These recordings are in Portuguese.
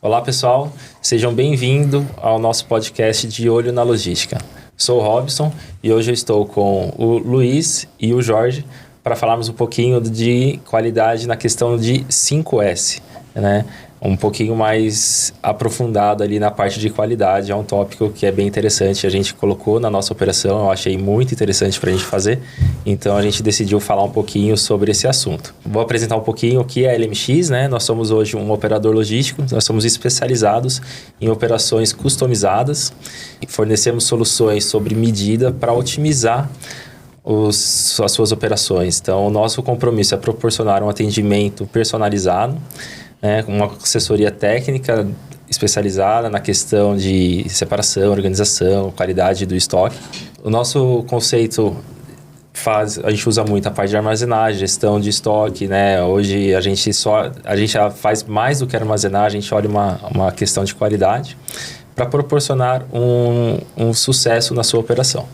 Olá pessoal, sejam bem-vindos ao nosso podcast de Olho na Logística. Sou o Robson e hoje eu estou com o Luiz e o Jorge para falarmos um pouquinho de qualidade na questão de 5S, né? Um pouquinho mais aprofundado ali na parte de qualidade, é um tópico que é bem interessante, a gente colocou na nossa operação, eu achei muito interessante para a gente fazer, então a gente decidiu falar um pouquinho sobre esse assunto. Vou apresentar um pouquinho o que é a LMX, né? Nós somos hoje um operador logístico, nós somos especializados em operações customizadas e fornecemos soluções sobre medida para otimizar as suas operações. Então, o nosso compromisso é proporcionar um atendimento personalizado, né, uma assessoria técnica especializada na questão de separação, organização, qualidade do estoque. O nosso conceito a gente usa muito a parte de armazenagem, gestão de estoque, né? Hoje a gente já faz mais do que armazenar, a gente olha uma questão de qualidade para proporcionar um sucesso na sua operação.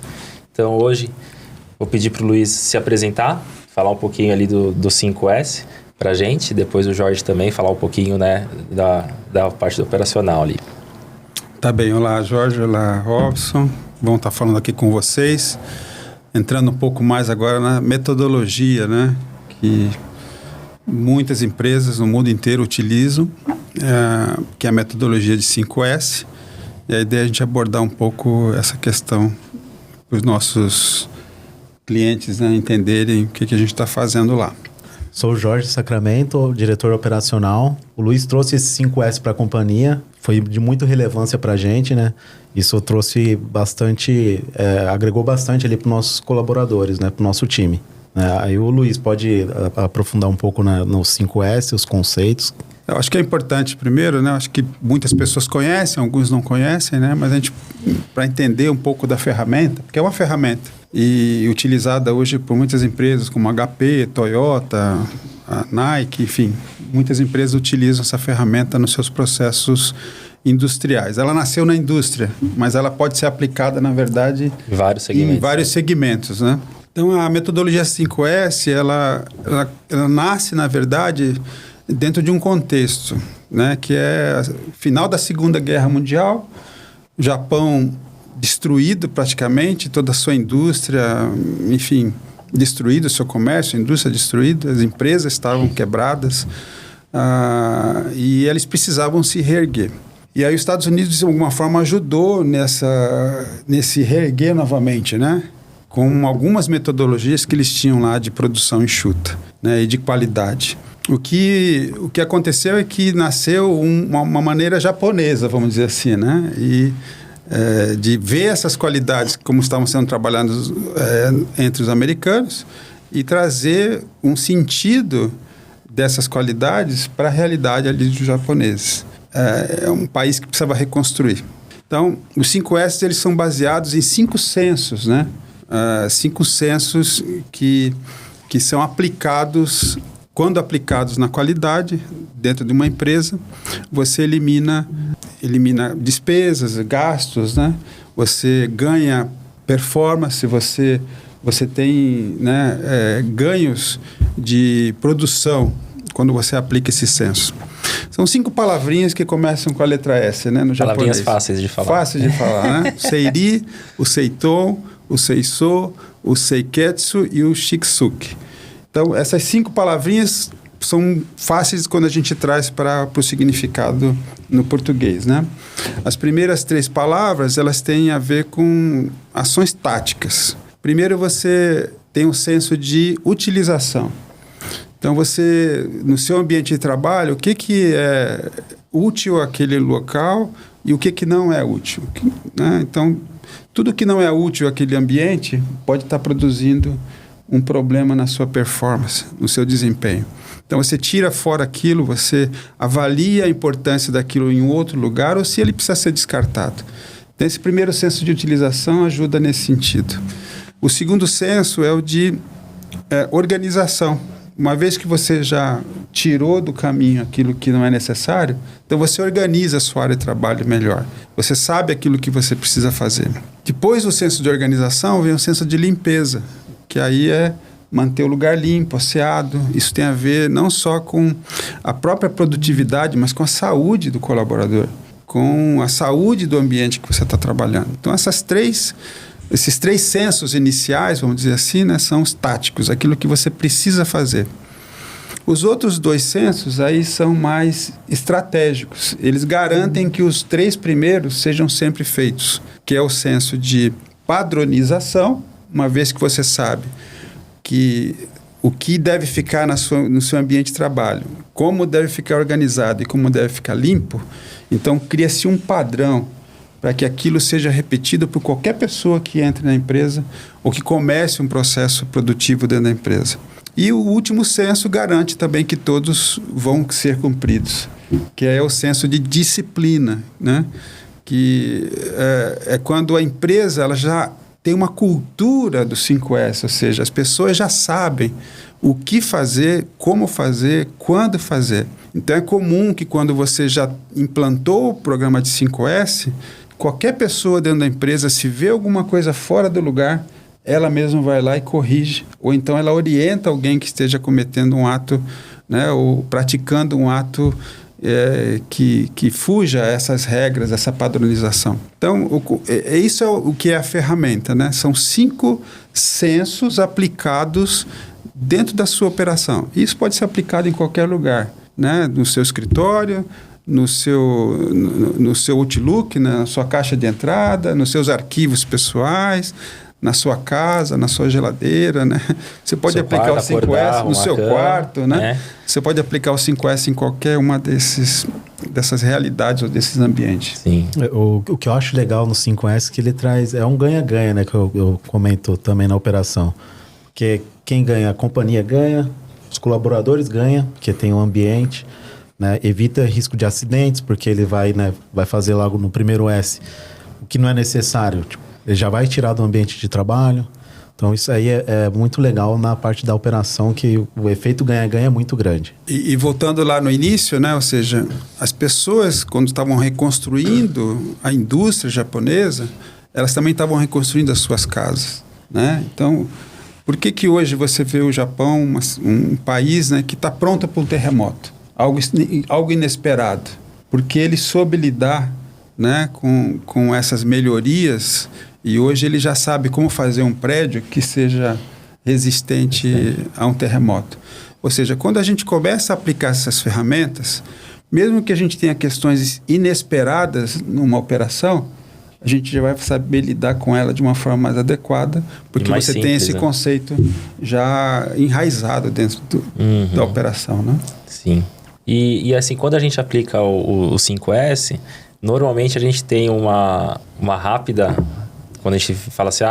Então hoje vou pedir para o Luiz se apresentar, falar um pouquinho ali do 5S para a gente, depois o Jorge também falar um pouquinho, né, da parte do operacional ali. Tá bem, olá Jorge, olá Robson, bom estar falando aqui com vocês, entrando um pouco mais agora na metodologia, né, que muitas empresas no mundo inteiro utilizam, que é a metodologia de 5S, e a ideia é a gente abordar um pouco essa questão para os nossos clientes, né, entenderem o que a gente está fazendo lá. Sou o Jorge Sacramento, diretor operacional. O Luiz trouxe esse 5S para a companhia, foi de muita relevância para a gente, né? Isso trouxe bastante, agregou bastante ali para os nossos colaboradores, né? Para o nosso time. Aí o Luiz pode aprofundar um pouco no 5S, os conceitos. Eu acho que é importante, primeiro, né? Acho que muitas pessoas conhecem, alguns não conhecem, né? Mas a gente, para entender um pouco da ferramenta, porque é uma ferramenta, e utilizada hoje por muitas empresas como HP, Toyota, a Nike, enfim, muitas empresas utilizam essa ferramenta nos seus processos industriais. Ela nasceu na indústria, mas ela pode ser aplicada, na verdade, em vários segmentos, né? Então, a metodologia 5S, ela nasce, na verdade, dentro de um contexto, né, que é final da Segunda Guerra Mundial, o Japão destruído praticamente, toda a sua indústria, enfim, destruído, o seu comércio, a indústria destruída, as empresas estavam quebradas, e eles precisavam se reerguer. E aí os Estados Unidos, de alguma forma, ajudou nesse reerguer novamente, né? Com algumas metodologias que eles tinham lá de produção enxuta, né? E de qualidade. O que aconteceu é que nasceu uma maneira japonesa, vamos dizer assim, né? E de ver essas qualidades como estavam sendo trabalhadas entre os americanos e trazer um sentido dessas qualidades para a realidade ali dos japoneses. É um país que precisava reconstruir. Então, os 5S eles são baseados em 5 sensos, né? 5 sensos que são aplicados. Quando aplicados na qualidade, dentro de uma empresa, você elimina despesas, gastos, né? Você ganha performance, você tem, né, ganhos de produção quando você aplica esse senso. São 5 palavrinhas que começam com a letra S, né, no japonês. Palavrinhas fáceis de falar. Fáceis de falar, né? O seiri, o seiton, o seiso, o seiketsu e o shiksuki. Então, essas 5 palavrinhas são fáceis quando a gente traz para o significado no português, né? As primeiras 3 palavras, elas têm a ver com ações táticas. Primeiro, você tem um senso de utilização. Então, você, no seu ambiente de trabalho, o que é útil àquele local e o que não é útil, né? Então, tudo que não é útil àquele ambiente pode estar produzindo um problema na sua performance, no seu desempenho. Então, você tira fora aquilo, você avalia a importância daquilo em outro lugar ou se ele precisa ser descartado. Então, esse primeiro senso de utilização ajuda nesse sentido. O segundo senso é o de organização. Uma vez que você já tirou do caminho aquilo que não é necessário, então você organiza a sua área de trabalho melhor. Você sabe aquilo que você precisa fazer. Depois do senso de organização, vem o senso de limpeza, que aí é manter o lugar limpo, asseado. Isso tem a ver não só com a própria produtividade, mas com a saúde do colaborador, com a saúde do ambiente que você está trabalhando. Então, esses três sensos iniciais, vamos dizer assim, né, são os táticos, aquilo que você precisa fazer. Os outros 2 sensos aí são mais estratégicos. Eles garantem que os 3 primeiros sejam sempre feitos, que é o senso de padronização, uma vez que você sabe que o que deve ficar no seu ambiente de trabalho, como deve ficar organizado e como deve ficar limpo, então cria-se um padrão para que aquilo seja repetido por qualquer pessoa que entre na empresa ou que comece um processo produtivo dentro da empresa. E o último senso garante também que todos vão ser cumpridos, que é o senso de disciplina, né? Que é quando a empresa ela já tem uma cultura do 5S, ou seja, as pessoas já sabem o que fazer, como fazer, quando fazer. Então é comum que quando você já implantou o programa de 5S, qualquer pessoa dentro da empresa, se vê alguma coisa fora do lugar, ela mesma vai lá e corrige, ou então ela orienta alguém que esteja cometendo um ato, né, ou praticando um ato que fuja a essas regras, essa padronização. Então, isso é o que é a ferramenta, né? São 5 sensos aplicados dentro da sua operação. Isso pode ser aplicado em qualquer lugar, né? No seu escritório, no seu Outlook, na sua caixa de entrada, nos seus arquivos pessoais, na sua casa, na sua geladeira, né? Você pode aplicar o 5S no seu quarto, né? Você pode aplicar o 5S em qualquer uma dessas realidades ou desses ambientes. Sim. O que eu acho legal no 5S é que ele traz... É um ganha-ganha, né? Que eu comento também na operação. Porque quem ganha, a companhia ganha, os colaboradores ganham, porque tem um ambiente, né? Evita risco de acidentes, porque ele vai fazer logo no primeiro S o que não é necessário, tipo, ele já vai tirar do ambiente de trabalho. Então, isso aí é muito legal na parte da operação, que o efeito ganha-ganha é muito grande. E voltando lá no início, né? Ou seja, as pessoas, quando estavam reconstruindo a indústria japonesa, elas também estavam reconstruindo as suas casas, né? Então, por que hoje você vê o Japão, um país, né, que está pronto para um terremoto? Algo inesperado. Porque ele soube lidar, né, com essas melhorias. E hoje ele já sabe como fazer um prédio que seja resistente a um terremoto. Ou seja, quando a gente começa a aplicar essas ferramentas, mesmo que a gente tenha questões inesperadas numa operação, a gente já vai saber lidar com ela de uma forma mais adequada, porque você simples, tem esse conceito já enraizado dentro da operação, né? Sim. E assim, quando a gente aplica o 5S, normalmente a gente tem uma rápida... Quando a gente fala assim,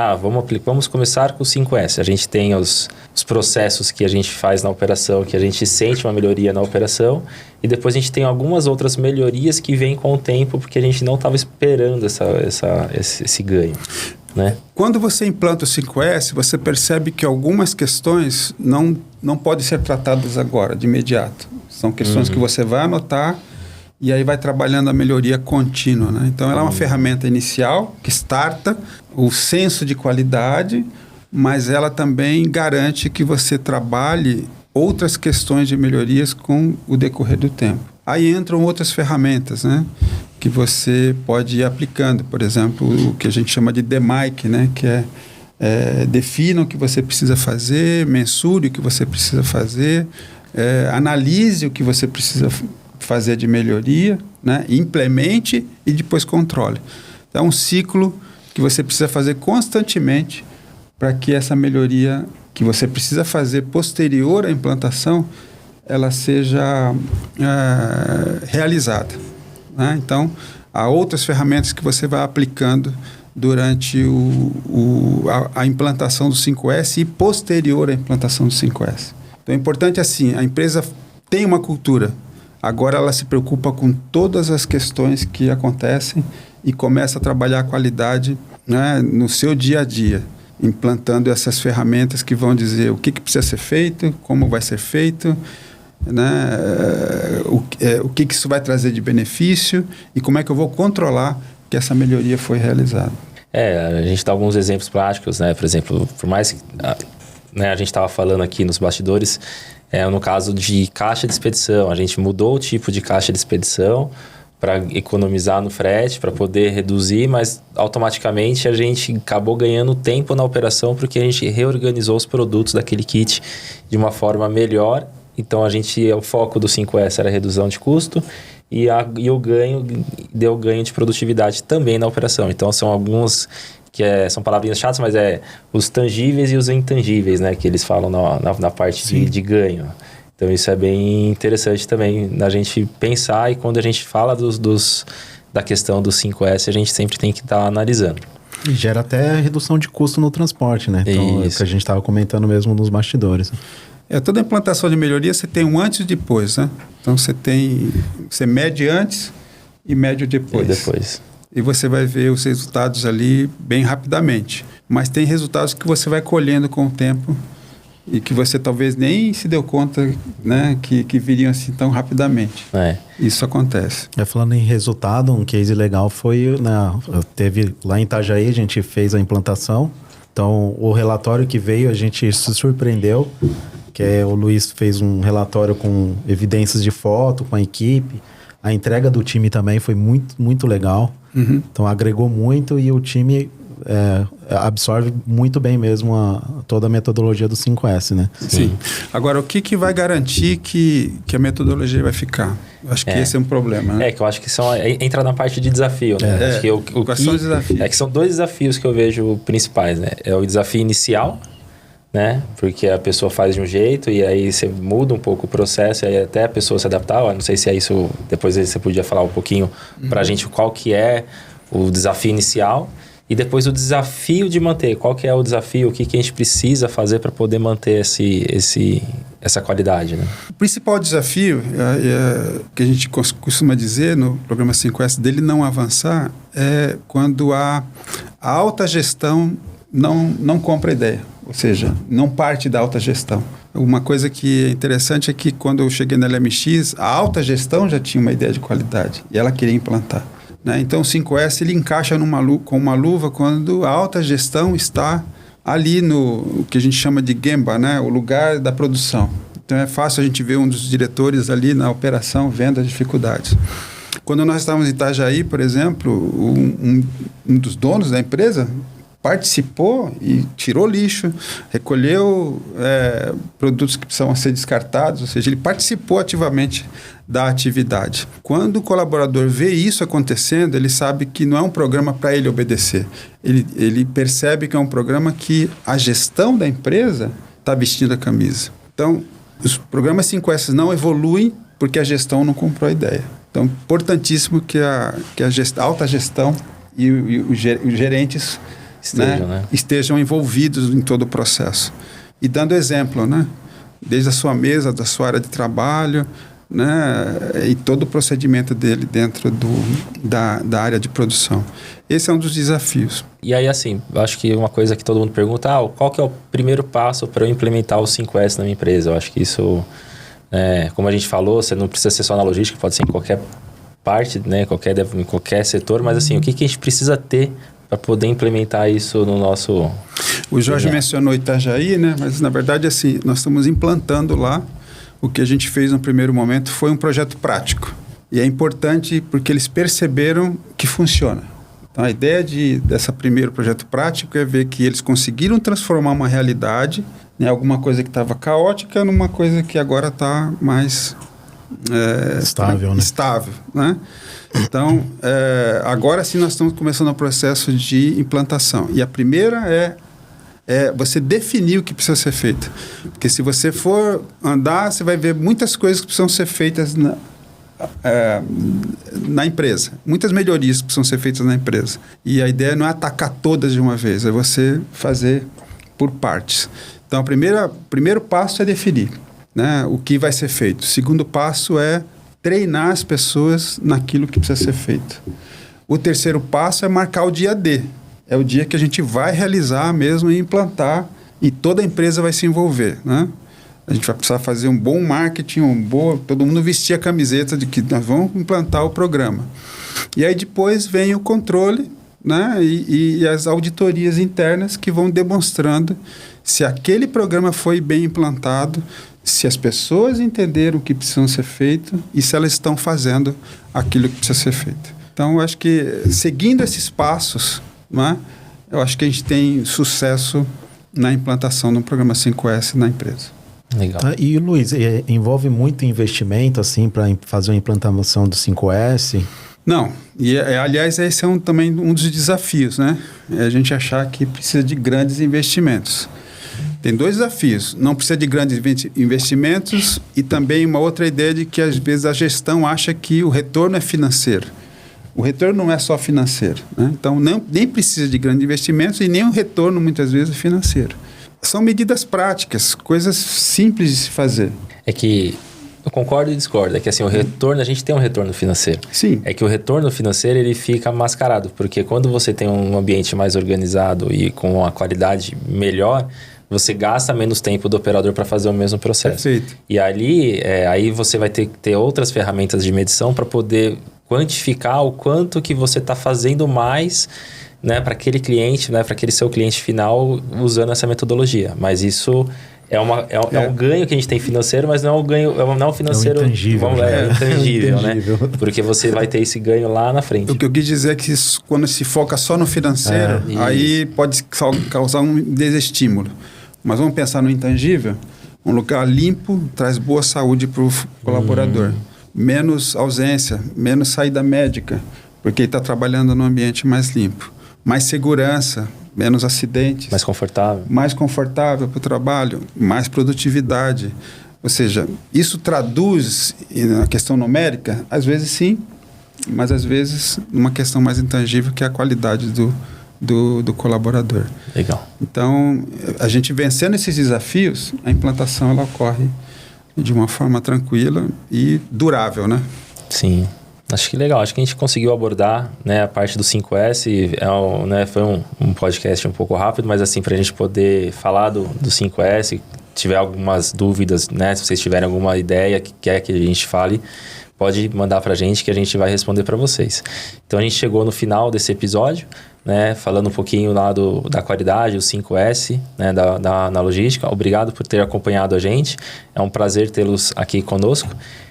vamos começar com o 5S. A gente tem os processos que a gente faz na operação, que a gente sente uma melhoria na operação, e depois a gente tem algumas outras melhorias que vêm com o tempo, porque a gente não estava esperando esse ganho, né? Quando você implanta o 5S, você percebe que algumas questões não podem ser tratadas agora, de imediato. São questões que você vai anotar, e aí vai trabalhando a melhoria contínua, né? Então, ela é uma ferramenta inicial que starta o senso de qualidade, mas ela também garante que você trabalhe outras questões de melhorias com o decorrer do tempo. Aí entram outras ferramentas, né, que você pode ir aplicando. Por exemplo, o que a gente chama de DMAIC, né, que é defina o que você precisa fazer, mensure o que você precisa fazer, analise o que você precisa fazer de melhoria, né? Implemente e depois controle. Então, é um ciclo que você precisa fazer constantemente para que essa melhoria que você precisa fazer posterior à implantação, ela seja realizada, né? Então, há outras ferramentas que você vai aplicando durante a implantação do 5S e posterior à implantação do 5S. Então, é importante assim, a empresa tem uma cultura. Agora ela se preocupa com todas as questões que acontecem e começa a trabalhar a qualidade, né, no seu dia a dia, implantando essas ferramentas que vão dizer o que precisa ser feito, como vai ser feito, né, o que isso vai trazer de benefício e como é que eu vou controlar que essa melhoria foi realizada. A gente dá alguns exemplos práticos, né? Por exemplo, por mais que né, a gente estava falando aqui nos bastidores, no caso de caixa de expedição, a gente mudou o tipo de caixa de expedição para economizar no frete, para poder reduzir, mas automaticamente a gente acabou ganhando tempo na operação porque a gente reorganizou os produtos daquele kit de uma forma melhor. Então, o foco do 5S era a redução de custo e o ganho deu ganho de produtividade também na operação. Então, são alguns são palavrinhas chatas, mas os tangíveis e os intangíveis, né? Que eles falam na parte de ganho. Então, isso é bem interessante também na gente pensar, e quando a gente fala da questão do 5S, a gente sempre tem que estar analisando. E gera até redução de custo no transporte, né? Então, é o que a gente estava comentando mesmo nos bastidores. Toda implantação de melhoria, você tem um antes e depois, né? Então, você mede antes e mede depois. E depois. E você vai ver os resultados ali bem rapidamente. Mas tem resultados que você vai colhendo com o tempo e que você talvez nem se deu conta, né, que viriam assim tão rapidamente. Isso acontece. Falando em resultado, um case legal foi, né, teve lá em Itajaí, a gente fez a implantação. Então, o relatório que veio, a gente se surpreendeu, o Luiz fez um relatório com evidências de foto, com a equipe. A entrega do time também foi muito, muito legal. Uhum. Então, agregou muito e o time absorve muito bem mesmo toda a metodologia do 5S, né? Sim. Agora, o que vai garantir que a metodologia vai ficar? Eu acho que esse é um problema, né? Que eu acho que entra na parte de desafio, né? Acho que quais são os desafios? Que são dois desafios que eu vejo principais, né? É o desafio inicial, né? Porque a pessoa faz de um jeito e aí você muda um pouco o processo e aí até a pessoa se adaptar. Eu não sei se é isso, depois você podia falar um pouquinho pra gente qual que é o desafio inicial e depois o desafio de manter. Qual que é o desafio, o que a gente precisa fazer para poder manter essa qualidade, né? O principal desafio que a gente costuma dizer no programa 5S dele não avançar é quando a alta gestão não compra ideia. Ou seja, não parte da alta gestão. Uma coisa que é interessante é que quando eu cheguei na LMX, a alta gestão já tinha uma ideia de qualidade e ela queria implantar. Né? Então o 5S ele encaixa com uma luva quando a alta gestão está ali no que a gente chama de Gemba, né? O lugar da produção. Então é fácil a gente ver um dos diretores ali na operação vendo as dificuldades. Quando nós estávamos em Itajaí, por exemplo, um dos donos da empresa participou e tirou lixo, recolheu produtos que precisam ser descartados, ou seja, ele participou ativamente da atividade. Quando o colaborador vê isso acontecendo, ele sabe que não é um programa para ele obedecer. Ele percebe que é um programa que a gestão da empresa está vestindo a camisa. Então, os programas 5S não evoluem porque a gestão não comprou a ideia. Então, importantíssimo que a alta gestão e os gerentes estejam envolvidos em todo o processo. E dando exemplo, né? Desde a sua mesa, da sua área de trabalho, né? E todo o procedimento dele dentro da área de produção. Esse é um dos desafios. E aí, assim, eu acho que uma coisa que todo mundo pergunta, qual que é o primeiro passo para eu implementar o 5S na minha empresa? Eu acho que isso, como a gente falou, você não precisa ser só na logística, pode ser em qualquer parte, né? Em qualquer setor, mas assim, o que a gente precisa ter para poder implementar isso no nosso... O Jorge mencionou Itajaí, né? Mas, na verdade, assim, nós estamos implantando lá. O que a gente fez no primeiro momento foi um projeto prático. E é importante porque eles perceberam que funciona. Então, a ideia desse primeiro projeto prático é ver que eles conseguiram transformar uma realidade, né? Alguma coisa que estava caótica, numa coisa que agora está mais... estável, né? Então, agora sim nós estamos começando o processo de implantação. E a primeira é você definir o que precisa ser feito. Porque se você for andar, você vai ver muitas coisas que precisam ser feitas na empresa. Muitas melhorias que precisam ser feitas na empresa. E a ideia não é atacar todas de uma vez, é você fazer por partes. Então, o primeiro passo é definir, né, o que vai ser feito. O segundo passo é treinar as pessoas naquilo que precisa ser feito. O terceiro passo é marcar o dia D. É o dia que a gente vai realizar mesmo e implantar e toda a empresa vai se envolver, né? A gente vai precisar fazer um bom marketing, todo mundo vestir a camiseta de que nós vamos implantar o programa. E aí depois vem o controle, né? E as auditorias internas que vão demonstrando se aquele programa foi bem implantado, se as pessoas entenderam o que precisa ser feito e se elas estão fazendo aquilo que precisa ser feito. Então, eu acho que seguindo esses passos, né, eu acho que a gente tem sucesso na implantação do programa 5S na empresa. Legal. E, Luiz, envolve muito investimento assim para fazer uma implantação do 5S? Não, e aliás esse é também um dos desafios, né? É a gente achar que precisa de grandes investimentos. Tem 2 desafios, não precisa de grandes investimentos e também uma outra ideia de que às vezes a gestão acha que o retorno é financeiro. O retorno não é só financeiro, né? Então nem precisa de grandes investimentos e nem o retorno muitas vezes é financeiro. São medidas práticas, coisas simples de se fazer. É que eu concordo e discordo. É que assim, o retorno, a gente tem um retorno financeiro. Sim. É que o retorno financeiro, ele fica mascarado. Porque quando você tem um ambiente mais organizado e com uma qualidade melhor, você gasta menos tempo do operador para fazer o mesmo processo. Perfeito. E ali, aí você vai ter que ter outras ferramentas de medição para poder quantificar o quanto que você está fazendo mais, né, para aquele cliente, né, para aquele seu cliente final usando essa metodologia. Mas isso é um ganho que a gente tem financeiro, mas não é um ganho, não é um financeiro... É um intangível. Intangível, né? Porque você vai ter esse ganho lá na frente. O que eu quis dizer é que quando se foca só no financeiro, aí pode causar um desestímulo. Mas vamos pensar no intangível. Um lugar limpo traz boa saúde para o colaborador. Menos ausência, menos saída médica, porque ele está trabalhando num ambiente mais limpo. Mais segurança, menos acidentes. Mais confortável. Mais confortável para o trabalho, mais produtividade. Ou seja, isso traduz na questão numérica, às vezes sim, mas às vezes numa questão mais intangível, que é a qualidade do colaborador. Legal. Então, a gente vencendo esses desafios, a implantação ela ocorre de uma forma tranquila e durável, né? Sim. Acho que legal. Acho que a gente conseguiu abordar, né, a parte do 5S. Né, foi um podcast um pouco rápido, mas assim, para a gente poder falar do 5S, se tiver algumas dúvidas, né, se vocês tiverem alguma ideia que quer que a gente fale, pode mandar para a gente que a gente vai responder para vocês. Então, a gente chegou no final desse episódio, né, falando um pouquinho lá da qualidade, o 5S, né, na logística. Obrigado por ter acompanhado a gente. É um prazer tê-los aqui conosco.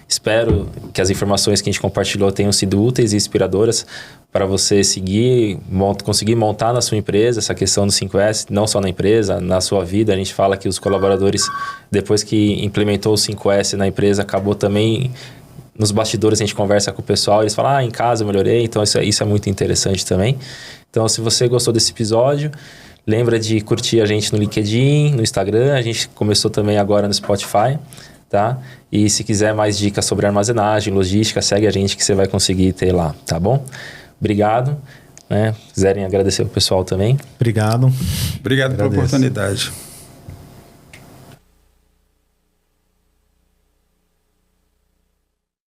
Espero que as informações que a gente compartilhou tenham sido úteis e inspiradoras para você seguir, conseguir montar na sua empresa essa questão do 5S, não só na empresa, na sua vida. A gente fala que os colaboradores, depois que implementou o 5S na empresa, acabou também... Nos bastidores a gente conversa com o pessoal, eles falam, em casa eu melhorei, então isso é muito interessante também. Então, se você gostou desse episódio, lembra de curtir a gente no LinkedIn, no Instagram, a gente começou também agora no Spotify, tá? E se quiser mais dicas sobre armazenagem, logística, segue a gente que você vai conseguir ter lá, tá bom? Obrigado, né? Quiserem agradecer o pessoal também. Obrigado. Obrigado pela oportunidade.